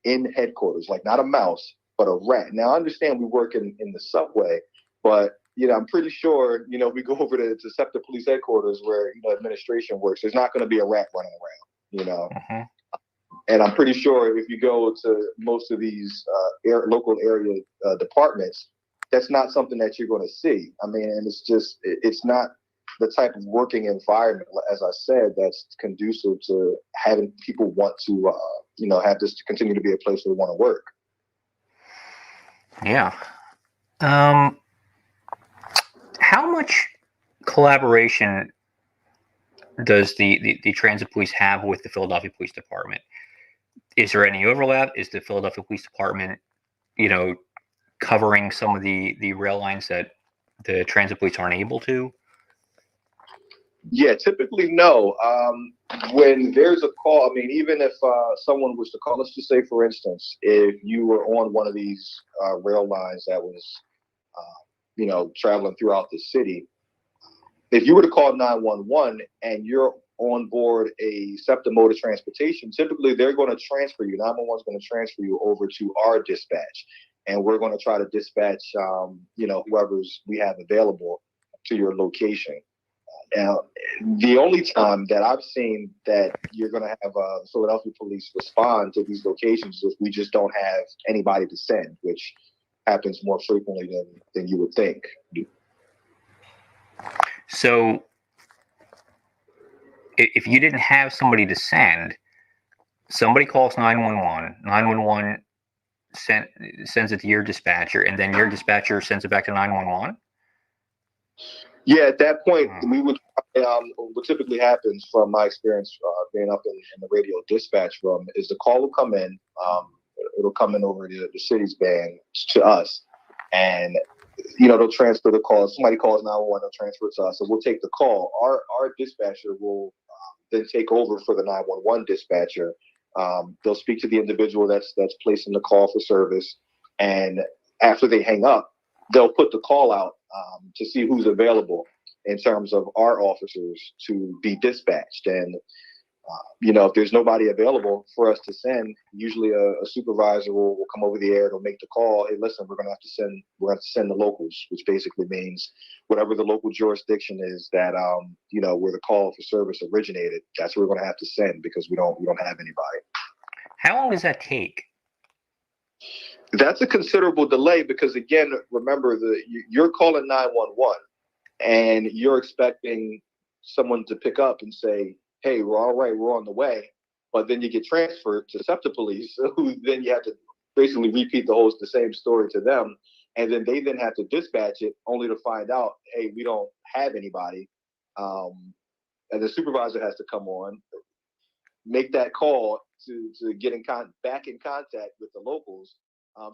in headquarters, like not a mouse, but a rat. Now, I understand we work in the subway, but I'm pretty sure, we go over to Septa Police Headquarters where, administration works. There's not going to be a rat running around, Mm-hmm. And I'm pretty sure if you go to most of these local area departments, that's not something that you're going to see. I mean, and it's not the type of working environment, as I said, that's conducive to having people want to, have this to continue to be a place where they want to work. Yeah. How much collaboration does the transit police have with the Philadelphia Police Department? Is there any overlap? Is the Philadelphia Police Department, covering some of the rail lines that the transit police aren't able to? Yeah, typically no. When there's a call, I mean, even if someone was to call, let's just say, for instance, if you were on one of these rail lines that was, traveling throughout the city, if you were to call 911 and you're on board a Septa mode of transportation, typically they're going to transfer you. 911 is going to transfer you over to our dispatch, and we're going to try to dispatch, whoever's we have available to your location. Now, the only time that I've seen that you're going to have Philadelphia police respond to these locations is if we just don't have anybody to send, which happens more frequently than you would think. So if you didn't have somebody to send, somebody calls 911, 911 sends it to your dispatcher, and then your dispatcher sends it back to 911? Yeah, at that point, we would. What typically happens, from my experience being up in the radio dispatch room, is the call will come in. It'll come in over the city's band to us, and they'll transfer the call. If somebody calls 911, they'll transfer it to us, and we'll take the call. Our dispatcher will then take over for the 911 dispatcher. They'll speak to the individual that's placing the call for service, and after they hang up, they'll put the call out to see who's available in terms of our officers to be dispatched. And, if there's nobody available for us to send, usually a supervisor will come over the air, they'll make the call. Hey, listen, we're going to have to send the locals, which basically means whatever the local jurisdiction is that, where the call for service originated, that's where we're going to have to send, because we don't have anybody. How long does that take? That's a considerable delay, because, again, remember, you're calling 911 and you're expecting someone to pick up and say, hey, we're all right, we're on the way. But then you get transferred to Septa police, who then you have to basically repeat the same story to them. And then they then have to dispatch it, only to find out, hey, we don't have anybody. And the supervisor has to come on, make that call to get back in contact with the locals.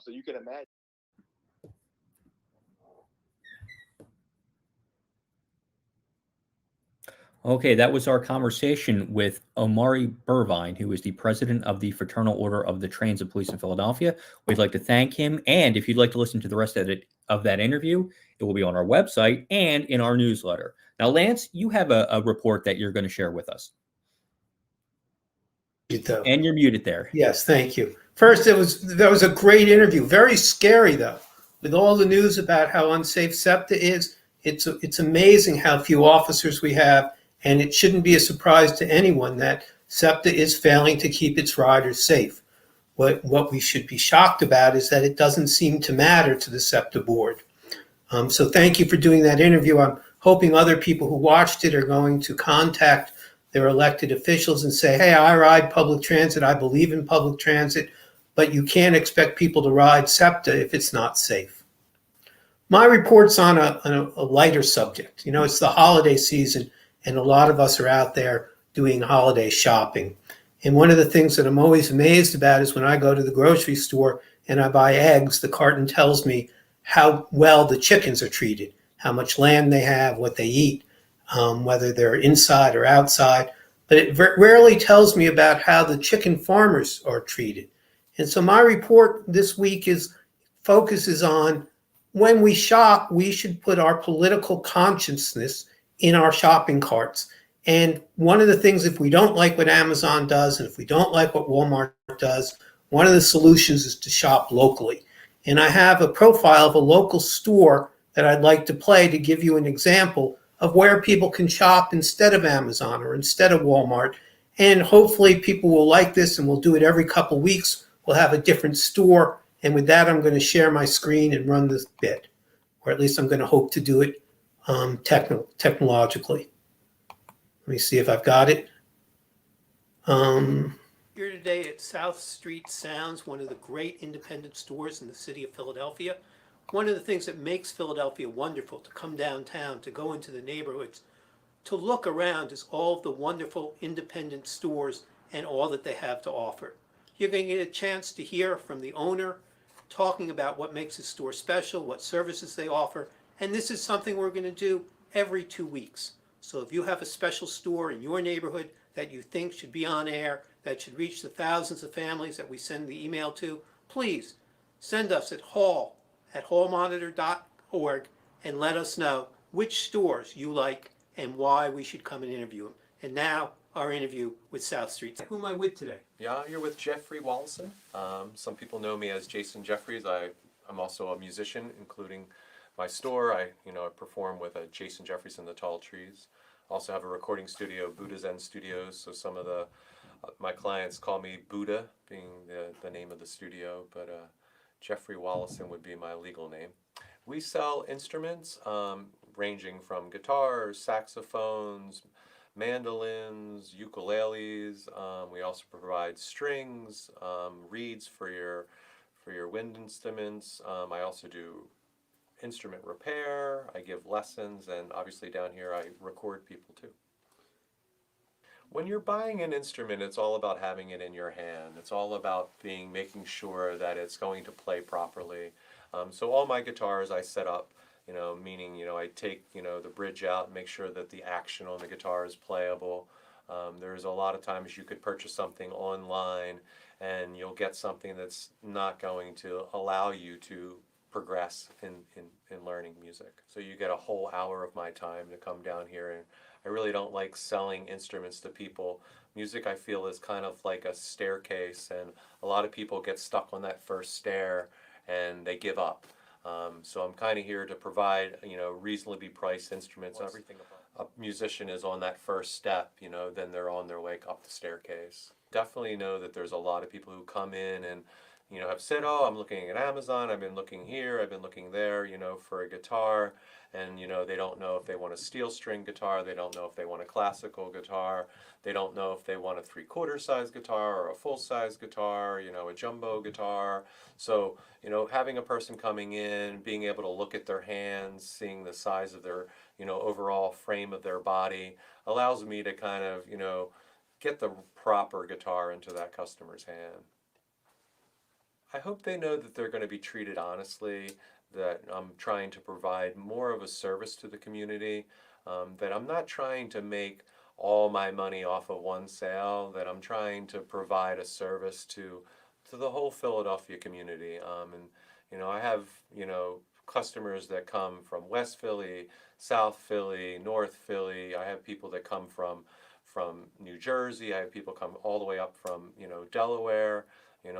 So you can imagine. Okay, that was our conversation with Omari Burvine, who is the president of the Fraternal Order of the Transit Police in Philadelphia. We'd like to thank him. And if you'd like to listen to the rest of that interview, it will be on our website and in our newsletter. Now, Lance, you have a report that you're going to share with us. And you're muted there. Yes, thank you. First, that was a great interview. Very scary, though, with all the news about how unsafe Septa is. It's amazing how few officers we have, and it shouldn't be a surprise to anyone that Septa is failing to keep its riders safe. What we should be shocked about is that it doesn't seem to matter to the Septa board. So thank you for doing that interview. I'm hoping other people who watched it are going to contact their elected officials and say, hey, I ride public transit, I believe in public transit, but you can't expect people to ride Septa if it's not safe. My report's on a lighter subject. It's the holiday season, and a lot of us are out there doing holiday shopping. And one of the things that I'm always amazed about is when I go to the grocery store and I buy eggs, the carton tells me how well the chickens are treated, how much land they have, what they eat, whether they're inside or outside. But it rarely tells me about how the chicken farmers are treated. And so my report this week focuses on, when we shop, we should put our political consciousness in our shopping carts. And one of the things, if we don't like what Amazon does, and if we don't like what Walmart does, one of the solutions is to shop locally. And I have a profile of a local store that I'd like to play to give you an example of where people can shop instead of Amazon or instead of Walmart. And hopefully people will like this, and we'll do it every couple weeks. We'll have a different store. And with that, I'm going to share my screen and run this bit, or at least I'm going to hope to do it technologically. Let me see if I've got it. Here today at South Street Sounds, one of the great independent stores in the city of Philadelphia. One of the things that makes Philadelphia wonderful, to come downtown, to go into the neighborhoods, to look around, is all of the wonderful independent stores and all that they have to offer. You're going to get a chance to hear from the owner talking about what makes his store special, what services they offer, and this is something we're going to do every 2 weeks. So if you have a special store in your neighborhood that you think should be on air, that should reach the thousands of families that we send the email to, please send us at hallmonitor.org and let us know which stores you like and why we should come and interview them. And now, our interview with South Street. Who am I with today? Yeah, you're with Jeffrey Wallison. Some people know me as Jason Jeffries. I'm also a musician, including my store. I perform with Jason Jeffries and the Tall Trees. Also have a recording studio, Buddha Zen Studios. So some of my clients call me Buddha, being the name of the studio, but Jeffrey Wallison would be my legal name. We sell instruments ranging from guitars, saxophones, mandolins, ukuleles. We also provide strings, reeds for your wind instruments. I also do instrument repair. I give lessons, and obviously down here I record people too. When you're buying an instrument, it's all about having it in your hand. It's all about making sure that it's going to play properly. So all my guitars I set up, meaning, I take, the bridge out and make sure that the action on the guitar is playable. There's a lot of times you could purchase something online and you'll get something that's not going to allow you to progress in learning music. So you get a whole hour of my time to come down here, and I really don't like selling instruments to people. Music, I feel, is kind of like a staircase, and a lot of people get stuck on that first stair and they give up. So I'm kind of here to provide, reasonably priced instruments. Everything a musician is on that first step, then they're on their way up the staircase. Definitely know that there's a lot of people who come in and have said, oh, I'm looking at Amazon, I've been looking here, I've been looking there, for a guitar, and, they don't know if they want a steel string guitar, they don't know if they want a classical guitar, they don't know if they want a 3/4 size guitar or a full size guitar, a jumbo guitar. So, having a person coming in, being able to look at their hands, seeing the size of their, overall frame of their body, allows me to kind of, get the proper guitar into that customer's hand. I hope they know that they're going to be treated honestly, that I'm trying to provide more of a service to the community, that I'm not trying to make all my money off of one sale, that I'm trying to provide a service to the whole Philadelphia community. And, I have, customers that come from West Philly, South Philly, North Philly. I have people that come from New Jersey. I have people come all the way up from, Delaware.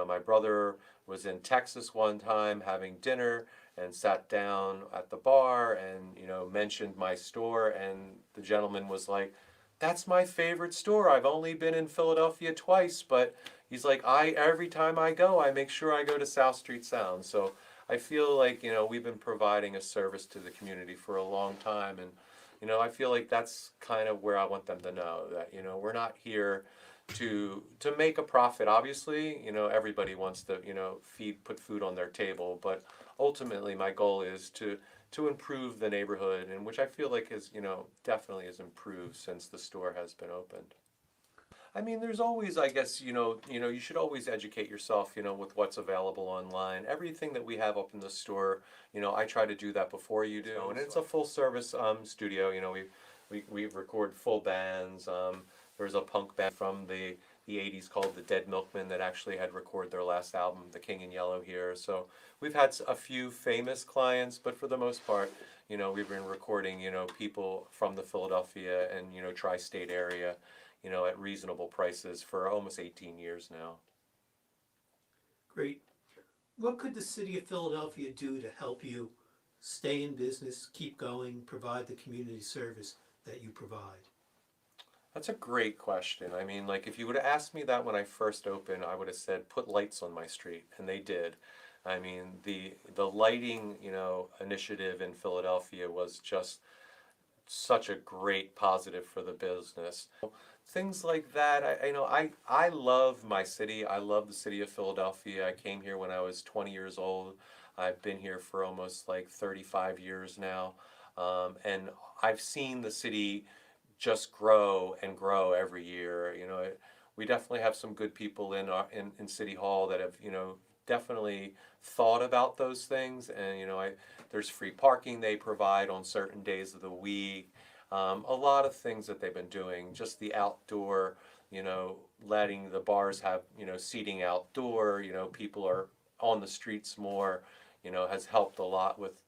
My brother was in Texas one time having dinner and sat down at the bar and, mentioned my store, and the gentleman was like, that's my favorite store. I've only been in Philadelphia twice, but he's like, every time I go, I make sure I go to South Street Sound. So I feel like, we've been providing a service to the community for a long time, and, I feel like that's kind of where I want them to know that, we're not here to make a profit. Obviously, everybody wants to, put food on their table, but ultimately my goal is to improve the neighborhood, and which I feel like has, definitely has improved since the store has been opened. I mean, there's always, I guess, you should always educate yourself, with what's available online. Everything that we have up in the store, I try to do that before you do, and it's a full service studio. We record full bands. There's a punk band from the 80s called the Dead Milkmen that actually had recorded their last album, The King in Yellow, here. So we've had a few famous clients, but for the most part, we've been recording, people from the Philadelphia and, tri-state area, at reasonable prices for almost 18 years now. Great. What could the city of Philadelphia do to help you stay in business, keep going, provide the community service that you provide? That's a great question. I mean, like, if you would have asked me that when I first opened, I would have said, put lights on my street, and they did. I mean, the lighting, initiative in Philadelphia was just such a great positive for the business. Things like that. I love my city. I love the city of Philadelphia. I came here when I was 20 years old. I've been here for almost like 35 years now. And I've seen the city just grow and grow every year. We definitely have some good people in City Hall that have, definitely thought about those things. And, there's free parking they provide on certain days of the week. A lot of things that they've been doing, just the outdoor, letting the bars have, seating outdoor, people are on the streets more, has helped a lot with,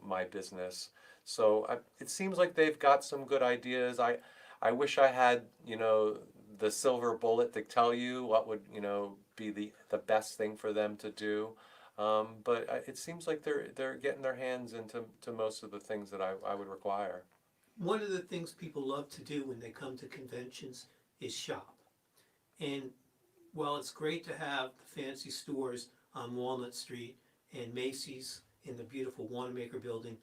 my business. So it seems like they've got some good ideas. I wish I had, the silver bullet to tell you what would, be the best thing for them to do. But it seems like they're getting their hands into most of the things that I would require. One of the things people love to do when they come to conventions is shop. And while it's great to have the fancy stores on Walnut Street and Macy's in the beautiful Wanamaker building,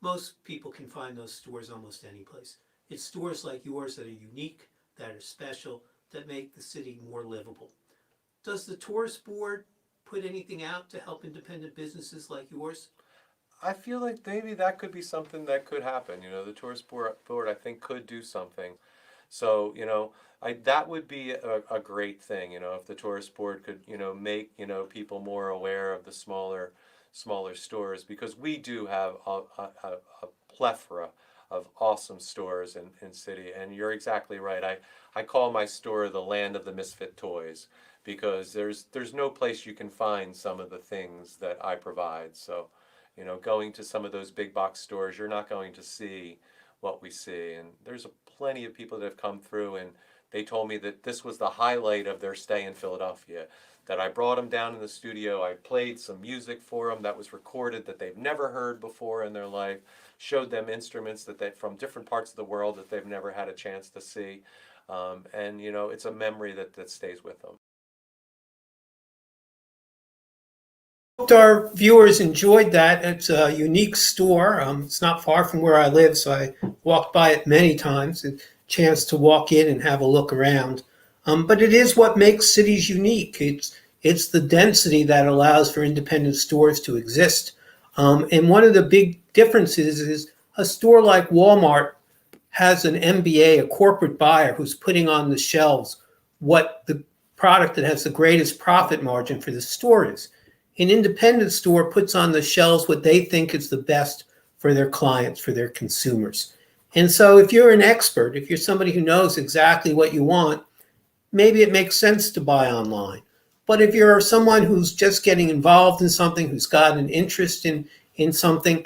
most people can find those stores almost any place. It's stores like yours that are unique, that are special, that make the city more livable. Does the tourist board put anything out to help independent businesses like yours? I feel like maybe that could be something that could happen. The tourist board I think could do something. So, that would be a great thing, if the tourist board could, make, people more aware of the smaller stores, because we do have a plethora of awesome stores in city. And you're exactly right. I call my store the land of the misfit toys, because there's no place you can find some of the things that I provide. So, going to some of those big box stores, you're not going to see what we see. And there's plenty of people that have come through, and they told me that this was the highlight of their stay in Philadelphia, that I brought them down in the studio. I played some music for them that was recorded that they've never heard before in their life, showed them instruments from different parts of the world that they've never had a chance to see. And, it's a memory that stays with them. Hope our viewers enjoyed that. It's a unique store. It's not far from where I live, so I walked by it many times. A chance to walk in and have a look around. But it is what makes cities unique. It's the density that allows for independent stores to exist. And one of the big differences is a store like Walmart has an MBA, a corporate buyer, who's putting on the shelves what the product that has the greatest profit margin for the store is. An independent store puts on the shelves what they think is the best for their clients, for their consumers. And so if you're an expert, if you're somebody who knows exactly what you want, maybe it makes sense to buy online. But if you're someone who's just getting involved in something, who's got an interest in something,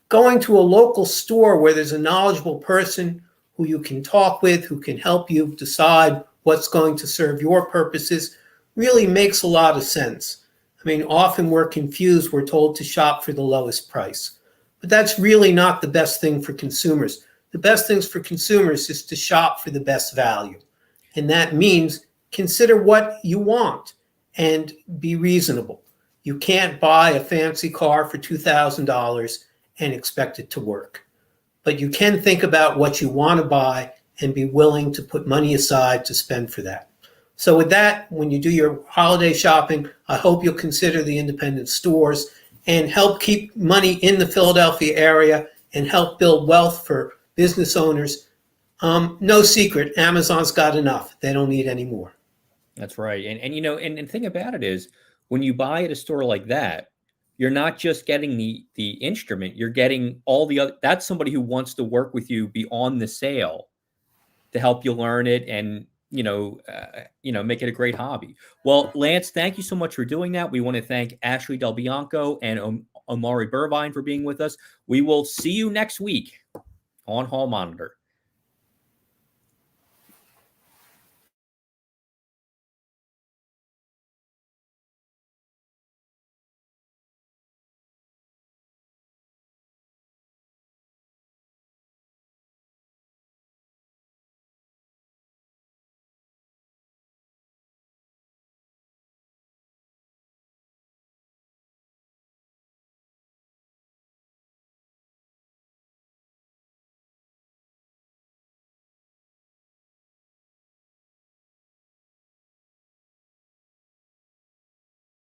going to a local store where there's a knowledgeable person who you can talk with, who can help you decide what's going to serve your purposes, really makes a lot of sense. I mean, often we're confused. We're told to shop for the lowest price. But that's really not the best thing for consumers. The best things for consumers is to shop for the best value. And that means consider what you want and be reasonable. You can't buy a fancy car for $2,000 and expect it to work. But you can think about what you want to buy and be willing to put money aside to spend for that. So with that, when you do your holiday shopping, I hope you'll consider the independent stores and help keep money in the Philadelphia area and help build wealth for business owners. No secret, Amazon's got enough. They don't need any more. That's right. And the thing about it is, when you buy at a store like that, you're not just getting the instrument, you're getting all the other. That's somebody who wants to work with you beyond the sale to help you learn it and make it a great hobby. Well, Lance, thank you so much for doing that. We want to thank Ashley Del Bianco and Omari Burbine for being with us. We will see you next week on Hall Monitor.